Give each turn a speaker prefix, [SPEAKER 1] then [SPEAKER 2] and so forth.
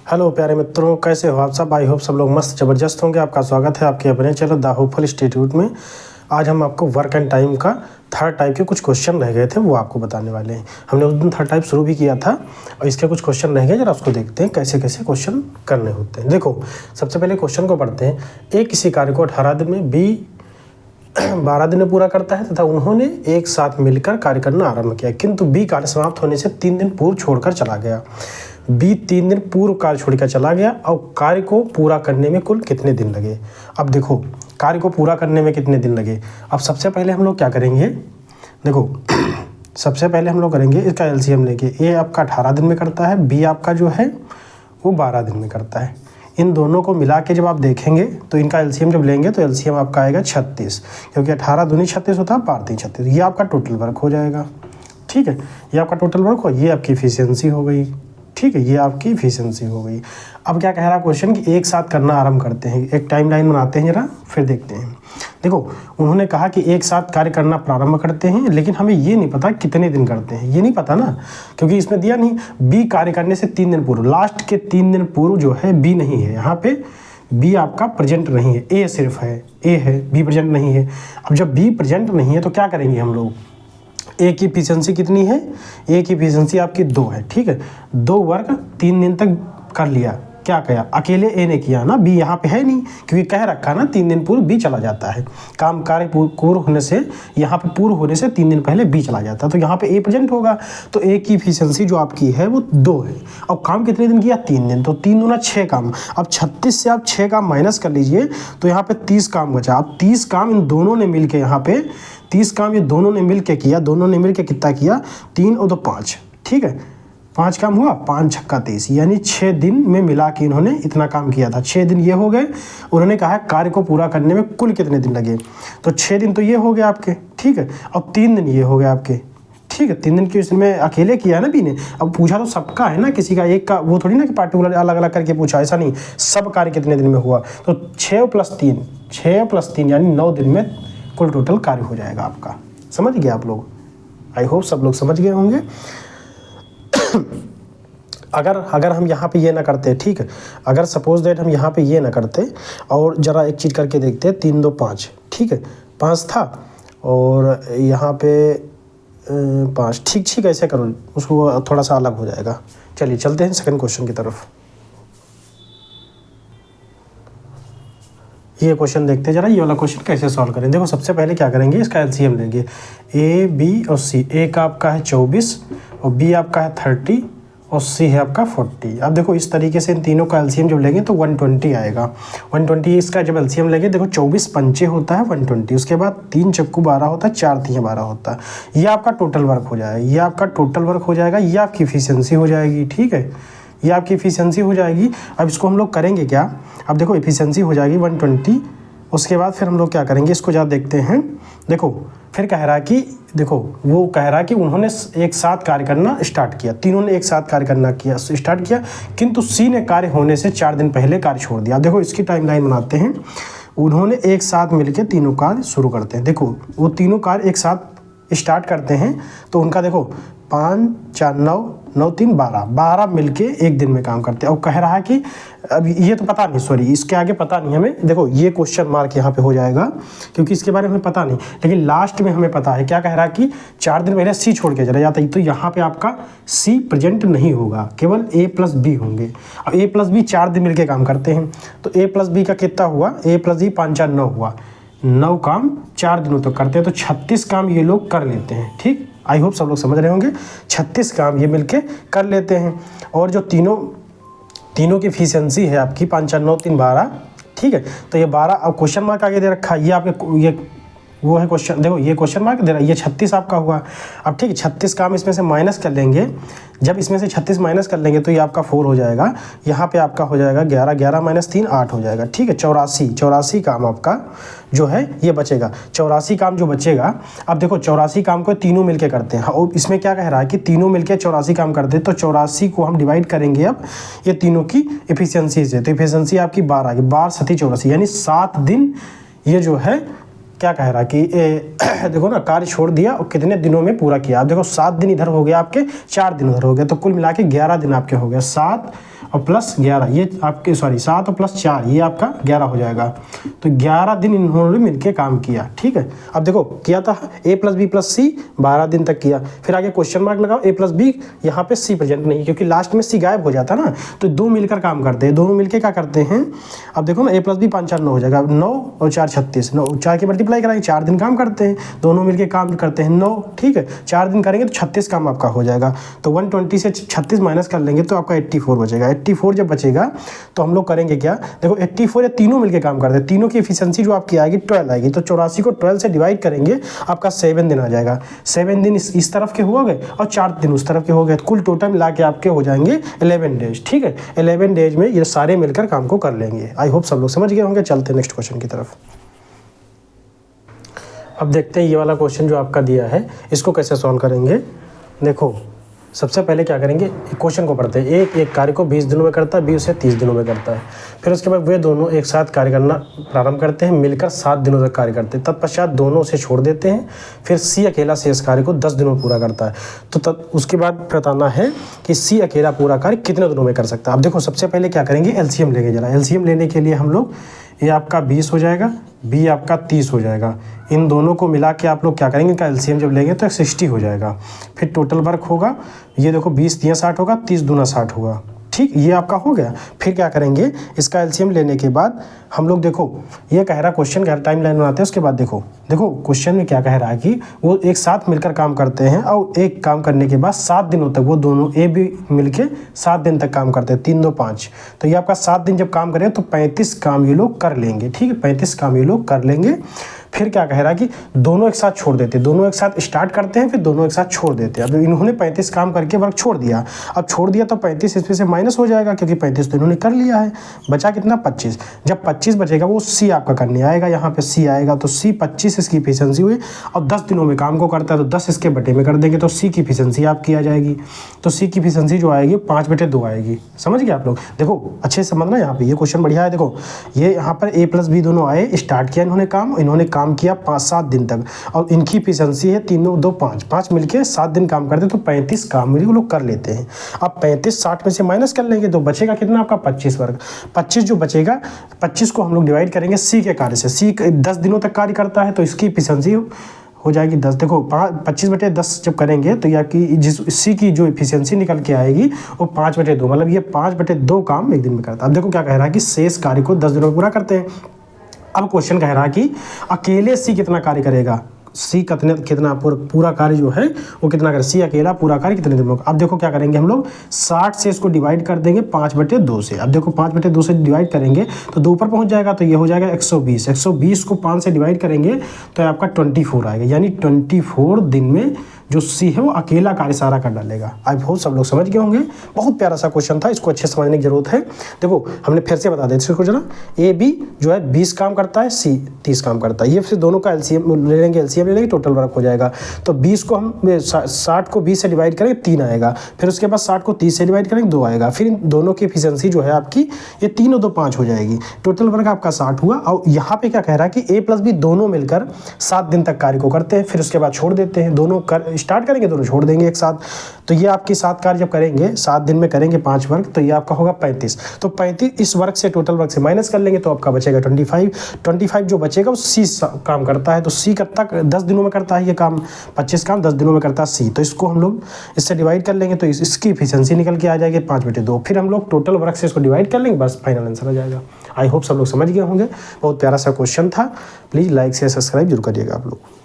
[SPEAKER 1] Hello प्यारे मित्रों, कैसे हो आप सब। आई होप सब लोग मस्त ज़बरदस्त होंगे। आपका स्वागत है आपके अपने चैनल द होपफुल इंस्टीट्यूट में। आज हम आपको वर्क एंड टाइम का थर्ड टाइप के कुछ क्वेश्चन रह गए थे, वो आपको बताने वाले हैं। हमने उस दिन थर्ड टाइप शुरू भी किया था और इसके कुछ क्वेश्चन रह गए, जरा उसको देखते हैं कैसे कैसे क्वेश्चन करने होते हैं। देखो, सबसे पहले क्वेश्चन को पढ़ते हैं। एक किसी कार्य को 18 दिन में, बी 12 दिन में पूरा करता है तथा उन्होंने एक साथ मिलकर कार्य करना आरंभ किया, किंतु बी कार्य समाप्त होने से 3 दिन पूर्व छोड़कर चला गया। बी 3 दिन पूर्व कार्य छोड़कर चला गया और कार्य को पूरा करने में कुल कितने दिन लगे। अब देखो, कार्य को पूरा करने में कितने दिन लगे। अब सबसे पहले हम लोग क्या करेंगे, देखो सबसे पहले हम लोग करेंगे इसका एलसीएम लेके। ए आपका 18 दिन में करता है, बी आपका जो है वो 12 दिन में करता है। इन दोनों को मिला के जब आप देखेंगे तो इनका एलसीएम जब लेंगे तो एलसीएम आपका आएगा 36, क्योंकि 18 दूनी 36 होता है, 12 36। ये आपका टोटल वर्क हो जाएगा। ठीक है, ये आपका टोटल वर्क हो, ये आपकी इफिशियंसी हो गई। ठीक है, ये आपकी इफिशियंसी हो गई। अब क्या कह रहा है क्वेश्चन कि एक साथ करना आरंभ करते हैं। एक टाइम लाइन बनाते हैं, जरा फिर देखते हैं। देखो, उन्होंने कहा कि एक साथ कार्य करना प्रारंभ करते हैं, लेकिन हमें ये नहीं पता कितने दिन करते हैं। ये नहीं पता ना, क्योंकि इसमें दिया नहीं। बी कार्य करने से 3 दिन पूर्व, लास्ट के 3 दिन पूर्व जो है बी नहीं है यहाँ पे। बी आपका प्रेजेंट नहीं है, ए सिर्फ है, ए है, बी प्रेजेंट नहीं है। अब जब बी प्रेजेंट नहीं है तो क्या करेंगे हम लोग। ए की इफिशियंसी कितनी है, ए की इफिशियंसी आपकी 2 है। ठीक है, 2 वर्क 3 दिन तक कर लिया। क्या किया, अकेले ए ने किया ना, बी यहाँ पे है नहीं, क्योंकि कह रखा ना 3 दिन पूर्व बी चला जाता है। काम कार्य पूर्ण होने से, यहाँ पे पूर्ण होने से 3 दिन पहले बी चला जाता है, तो यहाँ पे ए प्रेजेंट होगा। तो ए की इफिशियंसी जो आपकी है वो 2 है। और काम कितने दिन किया, 3 दिन, तो 3 दूना 6 काम। अब 36 से आप 6 काम माइनस कर लीजिए तो यहाँ पे 30 काम बचा। अब 30 काम इन दोनों ने मिल के, यहाँ पे 30 काम ये दोनों ने मिल के किया। दोनों ने मिल के कितना किया, 3 और 2 5। ठीक है, 5 काम हुआ, 5 छक्का 30, यानी 6 दिन में मिला के इन्होंने इतना काम किया था। 6 दिन ये हो गए। उन्होंने कहा कार्य को पूरा करने में कुल कितने दिन लगे, तो 6 दिन तो ये हो गए आपके। ठीक है, और 3 दिन ये हो गए आपके। ठीक है, 3 दिन की इसमें अकेले किया ना बी ने। अब पूछा तो सबका है ना, किसी का एक का वो थोड़ी ना कि पार्टिकुलर अलग अलग करके पूछा, ऐसा नहीं। सब कार्य कितने दिन में हुआ, तो 6 + 3 यानी 9 दिन में कुल टोटल कार्य हो जाएगा आपका। समझ गए आप लोग, आई होप सब लोग समझ गए होंगे। अगर हम यहाँ पे ये ना करते, ठीक है, अगर सपोज दैट हम यहाँ पे ये ना करते और ज़रा एक चीज़ करके देखते, 3 2 5, ठीक है, 5 था और यहाँ पे 5, ठीक ऐसे करो, उसको थोड़ा सा अलग हो जाएगा। चलिए चलते हैं सेकंड क्वेश्चन की तरफ। ये क्वेश्चन देखते हैं जरा, ये वाला क्वेश्चन कैसे सॉल्व करें। देखो, सबसे पहले क्या करेंगे, इसका एलसीएम लेंगे। ए बी और सी, ए का आपका है 24 और बी आपका है 30 और सी है आपका 40। अब देखो, इस तरीके से इन तीनों का एलसीएम जब लेंगे तो 120 आएगा। 120 इसका जब एलसीएम लेंगे, देखो 24 पंचे होता है 120, उसके बाद 3 चक्कू 12 होता है, 4 3 12 होता है। ये आपका टोटल वर्क हो जाएगा, ये आपका टोटल वर्क हो जाएगा, ये आपकी इफिशियंसी हो जाएगी। ठीक है, ये आपकी इफिशियंसी हो जाएगी। अब इसको हम लोग करेंगे क्या, अब देखो इफिशियंसी हो जाएगी 120। उसके बाद फिर हम लोग क्या करेंगे, इसको जब देखते हैं। देखो, फिर कह रहा है कि, देखो वो कह रहा है कि उन्होंने एक साथ कार्य करना स्टार्ट किया, तीनों ने एक साथ कार्य करना स्टार्ट किया, किंतु सी ने कार्य होने से 4 दिन पहले कार्य छोड़ दिया। देखो, इसकी टाइमलाइन बनाते हैं। उन्होंने एक साथ मिलकर तीनों कार्य शुरू करते हैं। देखो, वो तीनों कार्य एक साथ स्टार्ट करते हैं, तो उनका देखो 5 4 9 9 3 12 मिलके एक दिन में काम करते हैं। और कह रहा है कि अब ये तो पता नहीं, सॉरी इसके आगे पता नहीं हमें। देखो, ये क्वेश्चन मार्क यहाँ पे हो जाएगा, क्योंकि इसके बारे में हमें पता नहीं, लेकिन लास्ट में हमें पता है। क्या कह रहा है कि 4 दिन पहले सी छोड़ के चला जाता है, तो यहाँ पे आपका सी प्रेजेंट नहीं होगा, केवल ए प्लस बी होंगे। अब ए प्लस बी 4 दिन मिलके काम करते हैं, तो ए प्लस बी का कितना हुआ, ए प्लस बी 5 4 9 हुआ। 9 काम 4 दिनों तक करते हैं, तो 36 काम ये लोग कर लेते हैं। ठीक, आई होप सब लोग समझ रहे होंगे। 36 काम ये मिलके कर लेते हैं। और जो तीनों की इफिशियंसी है आपकी 5 4 9 3 12। ठीक है, तो ये 12, अब क्वेश्चन मार्क आगे दे रखा है, ये आपके ये वो है क्वेश्चन। देखो, ये क्वेश्चन मार्क दे रहा है, ये 36 आपका हुआ। अब ठीक है, 36 काम इसमें से माइनस कर लेंगे। जब इसमें से 36 माइनस कर लेंगे तो ये आपका 4 हो जाएगा। यहाँ पे आपका हो जाएगा 11, 11 - 3 8 हो जाएगा। ठीक है, 84 काम आपका जो है ये बचेगा। 84 काम जो बचेगा, अब देखो 84 काम को तीनों मिलके करते हैं। और इसमें क्या कह रहा है कि तीनों मिलके 84 काम करते हैं, तो 84 को हम डिवाइड करेंगे अब ये तीनों की इफिशियंसी से। तो इफिशियंसी आपकी 12 की, 12 7 84, यानी 7 दिन ये जो है क्या कह रहा है कि देखो ना, कार्य छोड़ दिया और कितने दिनों में पूरा किया। आप देखो 7 दिन इधर हो गया आपके, 4 दिन उधर हो गया, तो कुल मिला के 11 दिन आपके हो गए। 7 और प्लस 11, ये आपके 7 और प्लस 4 ये आपका 11 हो जाएगा। तो 11 दिन इन्होंने मिलके काम किया, ठीक है। अब देखो किया था a प्लस बी प्लस सी 12 दिन तक किया। फिर आगे क्वेश्चन मार्क लगाओ, a प्लस बी, यहाँ पे सी प्रेजेंट नहीं क्योंकि लास्ट में सी गायब हो जाता ना, तो दो मिलकर काम करते हैं, दोनों मिलकर क्या करते हैं। अब देखो ना a प्लस बी 5 4 9 हो जाएगा, 9 और 4 36, 9 4 की मल्टीप्लाई कराएंगे, 4 दिन काम करते हैं, दोनों मिलकर काम करते हैं 9, ठीक है। 4 दिन करेंगे तो 36 काम आपका हो जाएगा। तो 120 से 36 माइनस कर लेंगे तो आपका 84 बचेगा। 84 जब बचेगा तो हम लोग करेंगे क्या, देखो 84 ये तीनों मिलकर काम करते हैं, तीनों की एफिशिएंसी जो आपकी आएगी 12 आएगी। तो 84 को 12 से डिवाइड करेंगे, आपका 7 दिन आ जाएगा। 7 दिन इस तरफ के हो गए और 4 दिन उस तरफ के हो गए, कुल टोटल मिला के आपके हो जाएंगे 11 डेज, ठीक है। 11 डेज में ये सारे मिलकर काम को कर लेंगे। आई होप सब लोग समझ गए होंगे। चलते हैं नेक्स्ट क्वेश्चन की तरफ। अब देखते हैं ये वाला क्वेश्चन जो आपका दिया है इसको कैसे सॉल्व करेंगे। देखो सबसे पहले क्या करेंगे, क्वेश्चन को पढ़ते हैं। एक कार्य को 20 दिनों में करता है, बी उसे 30 दिनों में करता है। फिर उसके बाद वे दोनों एक साथ कार्य करना प्रारंभ करते हैं, मिलकर 7 दिनों तक कार्य करते हैं। तत्पश्चात दोनों उसे छोड़ देते हैं। फिर सी अकेला शेष कार्य को 10 दिनों में पूरा करता है। तो उसके बाद बताना है कि सी अकेला पूरा कार्य कितने दिनों में कर सकता है। अब देखो सबसे पहले क्या करेंगे, एलसीएम लेंगे जरा। एलसीएम लेने के लिए हम लोग, ये आपका 20 हो जाएगा, बी आपका 30 हो जाएगा। इन दोनों को मिला के आप लोग क्या करेंगे, इनका एलसीएम जब लेंगे तो 60 हो जाएगा। फिर टोटल वर्क होगा, ये देखो 20 दिया 60 होगा, 30 दूना 60 होगा, ठीक, ये आपका हो गया। फिर क्या करेंगे, इसका एलसीएम लेने के बाद हम लोग देखो ये कह रहा क्वेश्चन का टाइम लाइन बनाते हैं। उसके बाद देखो क्वेश्चन में क्या कह रहा है कि वो एक साथ मिलकर काम करते हैं और एक काम करने के बाद 7 दिनों तक वो दोनों ए बी मिलके 7 दिन तक काम करते हैं, 3 2 5। तो ये आपका 7 दिन जब काम करें तो 35 काम ये लोग कर लेंगे, ठीक है, 35 काम ये लोग कर लेंगे। फिर क्या कह रहा है कि दोनों एक साथ छोड़ देते हैं, दोनों एक साथ स्टार्ट करते हैं फिर दोनों एक साथ छोड़ देते हैं। अब इन्होंने 35 काम करके वर्क छोड़ दिया, अब छोड़ दिया तो 35 इसमें से माइनस हो जाएगा क्योंकि 35 तो इन्होंने कर लिया है, बचा कितना 25। जब 25 बचेगा वो सी आपका करने आएगा, यहाँ पे सी आएगा तो सी 25 इसकी एफिशिएंसी हुई और 10 दिनों में काम को करता है तो 10 इसके बटे में कर देंगे तो सी की एफिशिएंसी आपकी आ जाएगी। तो सी की एफिशिएंसी जो आएगी 5/2 आएगी। समझ गए आप लोग। देखो अच्छे से समझना, यहाँ पे ये क्वेश्चन बढ़िया है। देखो ये यहाँ पर ए प्लस बी दोनों आए, स्टार्ट किया इन्होंने काम किया 5-7 दिन तक और इनकी एफिशिएंसी है 3 2 5, 5 मिलके 7 दिन काम करते तो 35 काम वो लोग कर लेते हैं। अब 35 60 में से माइनस कर लेंगे तो बचेगा कितना आपका 25 वर्ग। 25 जो बचेगा 25 को हम लोग डिवाइड करेंगे सी के कार्य से। सी 10 दिनों तक कार्य करता है तो इसकी एफिशिएंसी हो जाएगी 10। देखो 25/10 जब करेंगे तो ये आपकी जिस सी की जो एफिशिएंसी निकल के आएगी वो 5/2, मतलब ये 5/2 काम एक दिन में करता है। अब देखो क्या कह रहा है कि शेष कार्य को 10 दिनों में पूरा करते हैं। अब क्वेश्चन कह रहा है कि अकेले सी कितना कार्य करेगा, सी कितना पूरा कार्य जो है वो कितना करे, सी अकेला पूरा कार्य कितने दिन में। अब देखो क्या करेंगे हम लोग 60 से इसको डिवाइड कर देंगे 5/2 से। अब देखो 5/2 से डिवाइड करेंगे तो 2 ऊपर पहुंच जाएगा तो ये हो जाएगा 120। 120 को 5 से डिवाइड करेंगे तो आपका 24 आएगा, यानी 24 दिन में जो सी है वो अकेला कार्य सारा कर डालेगा। आज बहुत सब लोग समझ गए होंगे। बहुत प्यारा सा क्वेश्चन था, इसको अच्छे समझने की जरूरत है। देखो हमने फिर से बता दें इसको जरा, ए बी जो है 20 काम करता है, सी 30 काम करता है। ये फिर दोनों का एलसीएम ले लेंगे, एलसीएम ले लेंगे, टोटल वर्क हो जाएगा। तो 20 को हम 60 को 20 से डिवाइड करेंगे 3 आएगा, फिर उसके बाद 60 को 30 से डिवाइड करेंगे 2 आएगा। फिर इन दोनों की एफिशिएंसी जो है आपकी ये 3 और 2 5 हो जाएगी। टोटल वर्क आपका 60 हुआ। और यहाँ पे क्या कह रहा है कि ए प्लस बी दोनों मिलकर 7 दिन तक कार्य को करते हैं, फिर उसके बाद छोड़ देते हैं। दोनों स्टार्ट करेंगे दोनों छोड़ देंगे एक साथ। तो ये आपकी 7 कार्य जब करेंगे 7 दिन में करेंगे 5 वर्क तो ये आपका होगा 35। तो 35 इस वर्क से टोटल वर्क से माइनस कर लेंगे तो आपका बचेगा 25 जो बचेगा वो सी काम करता है। तो सी कब तक 10 दिनों में करता है ये काम, 25 काम 10 दिनों में करता है सी। तो इसको हम लोग इससे डिवाइड कर लेंगे तो इसकी एफिशिएंसी निकल के आ जाएगी 5/2। फिर हम लोग टोटल वर्क से इसको डिवाइड कर लेंगे, बस फाइनल आंसर आ जाएगा। आई होप सब लोग समझ गए होंगे। बहुत प्यारा सा क्वेश्चन था। प्लीज़ लाइक शेयर सब्सक्राइब जरूर करिएगा आप लोग।